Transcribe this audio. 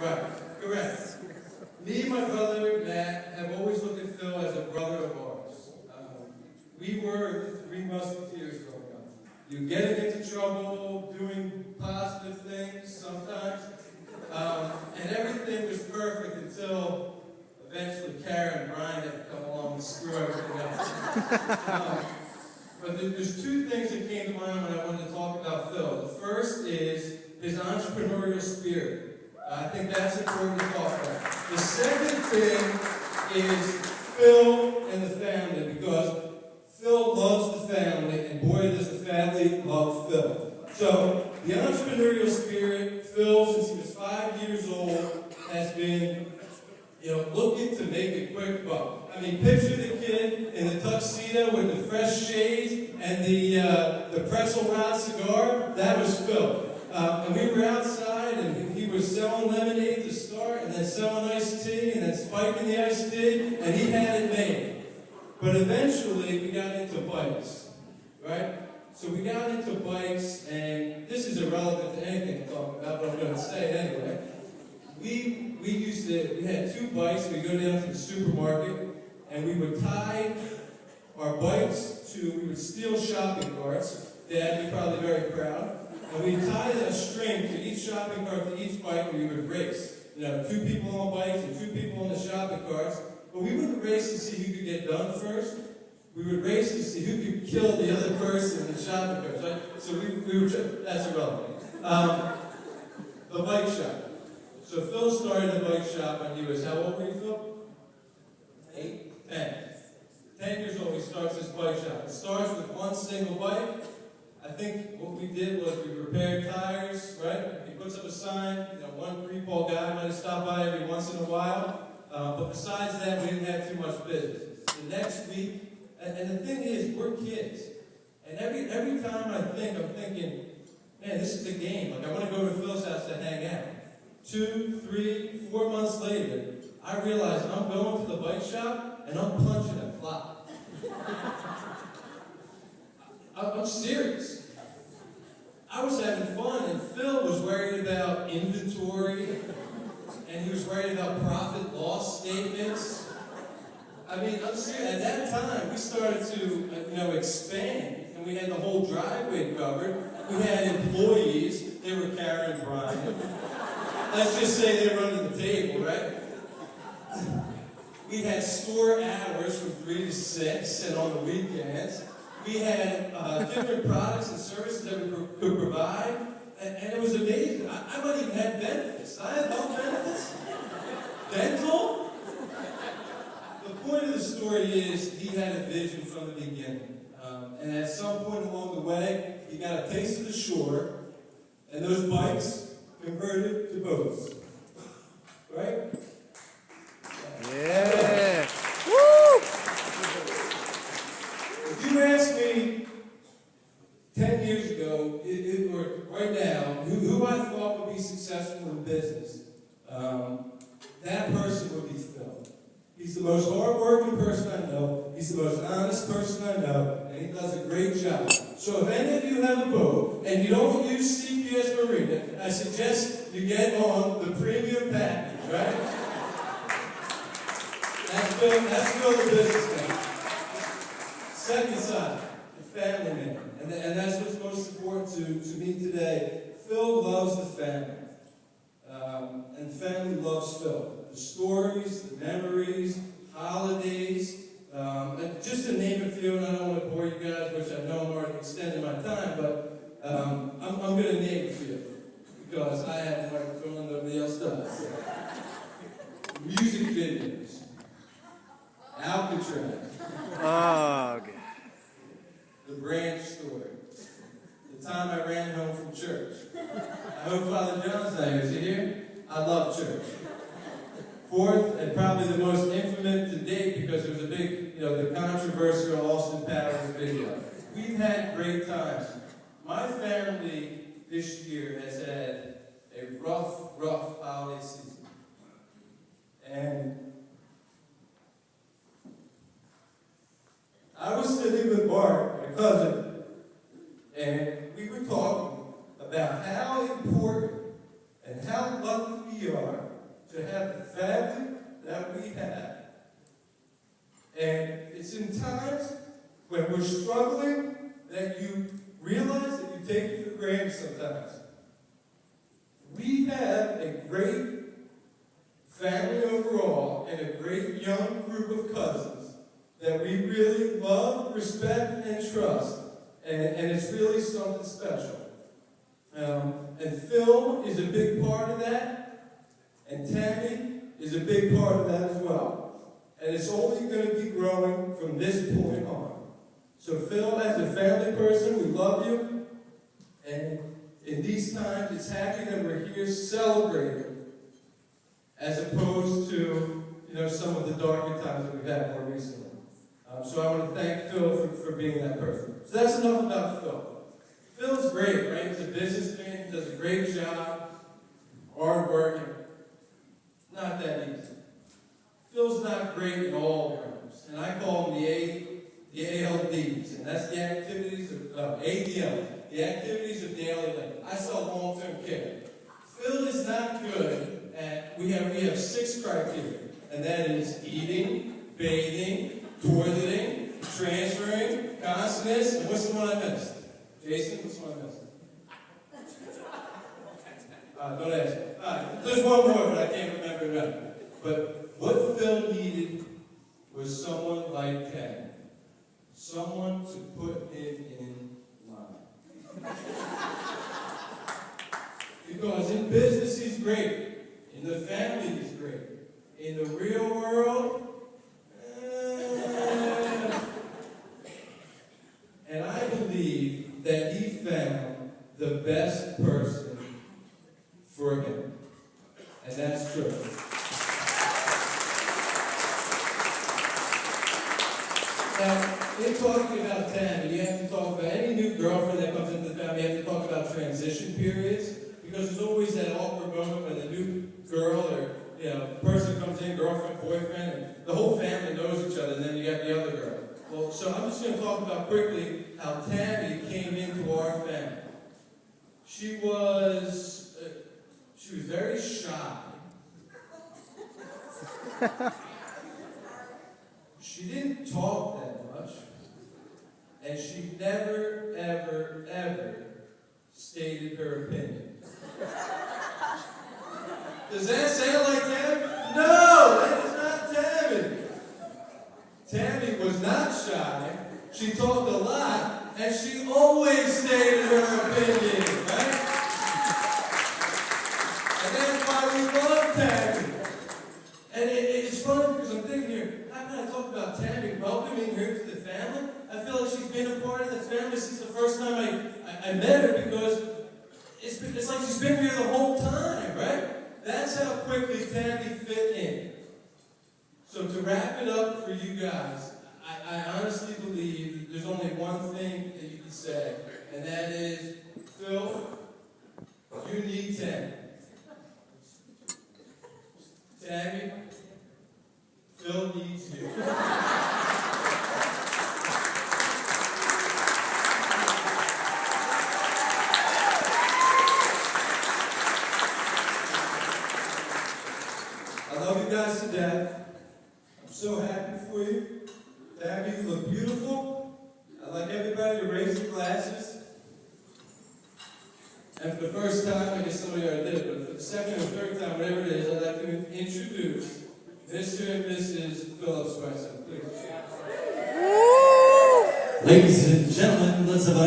Right, correct. Me and my brother Matt have always looked at Phil as a brother of ours. We were the three musketeers growing up. You getting into trouble, doing positive things sometimes, and everything was perfect until eventually Karen and Brian had to come along and screw everything up. But there's two things that came to mind when I wanted to talk about Phil. The first is his entrepreneurial spirit. I think that's important to talk about. The second thing is Phil and the family, because Phil loves the family, and boy, does the family love Phil. So, the entrepreneurial spirit, Phil, since he was 5 years old, has been, looking to make a quick buck. I mean, picture the kid in the tuxedo with the fresh shades and the pretzel round cigar. That was Phil. And we were outside, and he was selling lemonade to start, and then selling iced tea, and then spiking the iced tea, and he had it made. But eventually, we got into bikes, right? So we got into bikes, and this is irrelevant to anything I'm talking about, but I'm going to say it anyway. We had two bikes. We'd go down to the supermarket, and we would tie our bikes we would steal shopping carts. Dad, you're probably very proud. And we'd tie a string to each shopping cart, to each bike, and we would race. Two people on bikes and two people on the shopping carts. But we wouldn't race to see who could get done first. We would race to see who could kill the other person in the shopping carts, right? So we were, that's irrelevant. The bike shop. So Phil started the bike shop when he was, how old were you, Phil? 8? 10. 10 years old, he starts his bike shop. It starts with one single bike. I think what we did was we repaired tires, right? He puts up a sign, one three-pole guy might have stopped by every once in a while. But besides that, we didn't have too much business. The next week, and the thing is, we're kids. And every time I'm thinking, man, this is a game. Like, I want to go to Phil's house to hang out. 2, 3, 4 months later, I realize I'm going to the bike shop and I'm punching a clock. I'm serious. I was having fun, and Phil was worried about inventory, and he was worried about profit loss statements. I mean, I'm serious. At that time, we started to, expand, and we had the whole driveway covered. We had employees. They were Karen and Brian. Let's just say they were under the table, right? We had store hours from 3 to 6, and on the weekends. We had different products and services that we could provide, and it was amazing. I might even have benefits. I had health benefits. Dental. The point of the story is he had a vision from the beginning. And at some point along the way, he got a taste of the shore, and those bikes converted to boats. Right? Yeah. Woo! If you asked me 10 years ago, or right now, who I thought would be successful in business, that person would be Phil. He's the most hardworking person I know. He's the most honest person I know, and he does a great job. So if any of you have a boat and you don't use CPS Marina, I suggest you get on the premium package, right? That's Phil the businessman. Second side, the family man. And that's what's most important to me today. Phil loves the family. And the family loves Phil. The stories, the memories, holidays, and just to name a few, and I don't want to bore you guys, which I know I'm already extending my time, but I'm going to name a few, because I have a microphone and nobody else does. Music videos. Alcatraz. Oh, God. The branch story. The time I ran home from church. I hope Father John's not here. Is he here? I love church. Fourth, and probably the most infamous to date, because it was a big, the controversial Austin Powers video. We've had great times. My family this year has had a rough holiday season. And I was sitting with Mark, my cousin, and we were talking about how important and how lucky we we are to have the family that we have. And it's in times when we're struggling that you realize that you take it for granted sometimes. We have a great family overall and a great young group of cousins that we really love, respect, and trust. And it's really something special. And Phil is a big part of that. And Tammy is a big part of that as well. And it's only going to be growing from this point on. So Phil, as a family person, we love you. And in these times, it's happy that we're here celebrating as opposed to, some of the darker times that we've had more recently. So I want to thank Phil for being that person. So that's enough about Phil. Phil's great, right? He's a businessman. He does a great job. Hard working. Not that easy. Phil's not great in all realms. And I call him the ALDs. And that's the activities of ADL. The activities of daily life. I sell long-term care. Phil is not good at, we have 6 criteria. And that is eating, bathing, toileting, transferring, consonants, and what's the one I missed? Jason, what's the one I missed? Don't ask me. There's one more, but I can't remember it now. But what Phil needed was someone like Ken. Someone to put him in line. Because in business he's great. In the family he's great. In the real world, and I believe that he found the best person for him. And that's true. Now, in talking about Tammy, you have to talk about any new girlfriend that comes into the family, you have to talk about transition periods, because there's always that awkward moment when the new girl or person comes in, girlfriend, boyfriend, and the whole family knows each other, and then you got the other girl. Well, so I'm just going to talk about quickly how Tammy came into our family. She was very shy. She didn't talk that much, and she never, ever, ever stated her opinion. Does that sound like Tammy? No, that is not Tammy. Tammy was not shy. She talked a lot, and she always stated her opinion, right? And that's why we love Tammy. And it's funny because I'm thinking here, how can I talk about Tammy welcoming her to the family? I feel like she's been a part of the family since the first time I met her, because it's like she's been here the whole time, right? That's how quickly Tammy fit in. So to wrap it up for you guys, I honestly believe there's only one thing that you can say, and that is, Phil, you need Tammy. Tammy, Phil needs you. I love you guys to death. I'm so happy for you. Tammy, you look beautiful. I'd like everybody to raise their glasses. And for the first time, I guess somebody already did it, but for the second or third time, whatever it is, I'd like to introduce Mr. and Mrs. Phillips Wesson. Please. Ladies and gentlemen, let's have a